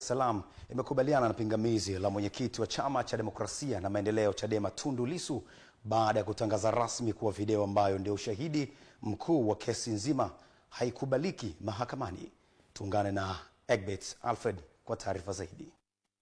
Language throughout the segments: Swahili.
Salaam imekubaliana na pingamizi la mwenyekiti wa Chama cha Demokrasia na Maendeleo Chadema Tundu Lissu baada ya kutangaza rasmi kuwa video ambayo ndio ushahidi mkuu wa kesi nzima haikubaliki mahakamani. Tuungane na Egbert Alfred kwa taarifa zaidi.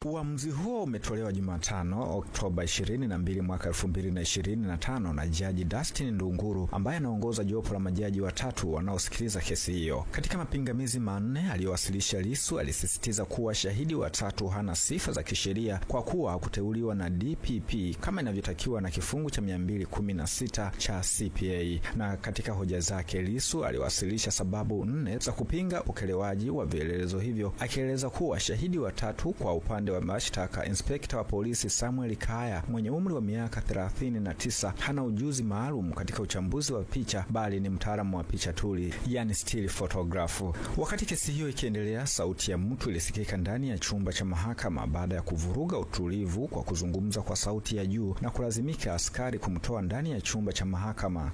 Uamuzi huo umetolewa Jumatano, Oktoba 22 mwaka 2025 na Jaji Dustin Ndunguru ambaye anaongoza jopo la majaji watatu wanaosikiliza kesi hiyo. Katika mapingamizi manne aliyowasilisha, Lissu alisisitiza kuwa shahidi watatu hana sifa za kisheria kwa kuwa kuteuliwa na DPP kama inavyotakiwa na kifungu cha 216 cha CPA. Na katika hoja zake, Lissu aliwasilisha sababu 4 za kupinga ukelewaji wa vielelezo hivyo, akieleza kuwa shahidi watatu kwa upande wa mashtaka, Inspekta wa polisi Samuel Kaya mwenye umri wa miaka 39 hana ujuzi maalum katika uchambuzi wa picha bali ni mtaalamu wa picha tuli, yani still photograph. Wakati kesi hiyo ikiendelea, sauti ya mtu ilisikika ndani ya chumba cha mahakama baada ya kuvuruga utulivu kwa kuzungumza kwa sauti ya juu na kulazimika askari kumtoa ndani ya chumba cha mahakama.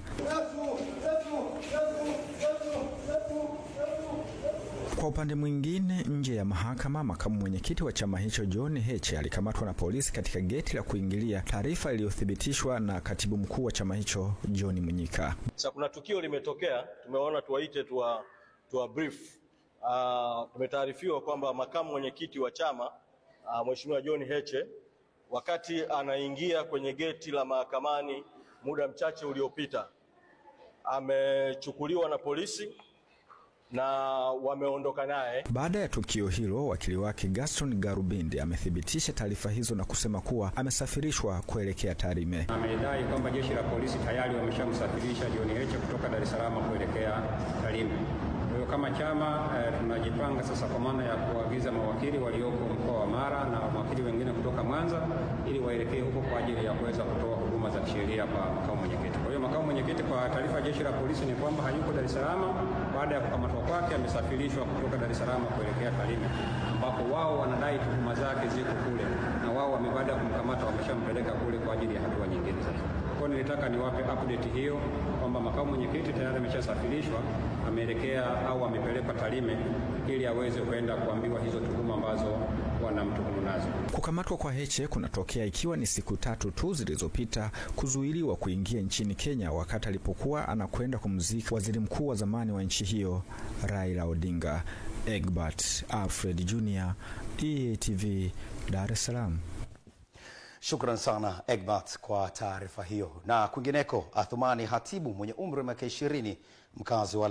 Kwa upande mwingine, nje ya mahakama, makamu mwenyekiti wa chama hicho John Heche alikamatwa na polisi katika geti la kuingilia, taarifa iliyothibitishwa na katibu mkuu wa chama hicho John Munyika. Sasa kuna tukio limetokea, tumeona tuwaite tuwa brief. Tumetaarifiwa kwamba makamu mwenyekiti wa chama Mheshimiwa John Heche, wakati anaingia kwenye geti la mahakamani muda mchache uliopita, amechukuliwa na polisi na wameondoka naye. Baada ya tukio hilo, wakili wake Gaston Garubindi amethibitisha taarifa hizo na kusema kuwa amesafirishwa kuelekea Tarime. Amedai kwamba jeshi la polisi tayari wameshamsafirisha John Heche kutoka Dar es Salaam kuelekea Tarime. Kwa hiyo kama chama tunajipanga sasa kwa maana ya kuagiza mawakili walioko mkoa wa Mara na mawakili wengine kutoka Mwanza ili waelekee huko kwa ajili ya kuweza kutoa huduma za kisheria kwa makamu mwenyekiti. Kwa hiyo makamu mwenyekiti, kwa taarifa ya jeshi la polisi, ni kwamba hayuko Dar es Salaam. Baada ya kukamatwa kwake, amesafirishwa kutoka Dar es Salaam kuelekea Tarime, ambapo wao wanadai tuhuma zake ziko kule, na wao baada ya kumkamata wameshampeleka kule kwa ajili ya hatua nyingine zaidi. Kwa nilitaka niwape update hiyo kwamba makamu mwenyekiti tayari ameshasafirishwa, ameelekea au amepelekwa Tarime ili aweze kwenda kuambiwa hizo tuhuma ambazo wanamtuhumu nazo. Kukamatwa kwa Heche kunatokea ikiwa ni siku 3 tu zilizopita kuzuiliwa kuingia nchini Kenya wakati alipokuwa anakwenda kumzika waziri mkuu wa zamani wa nchi hiyo Raila Odinga. Egbert Alfred Jr., EATV, Dar es Salaam. Shukran sana Egbert kwa taarifa hiyo. Na kwingineko, Athumani Hatibu mwenye umri wa miaka 20, mkazi wa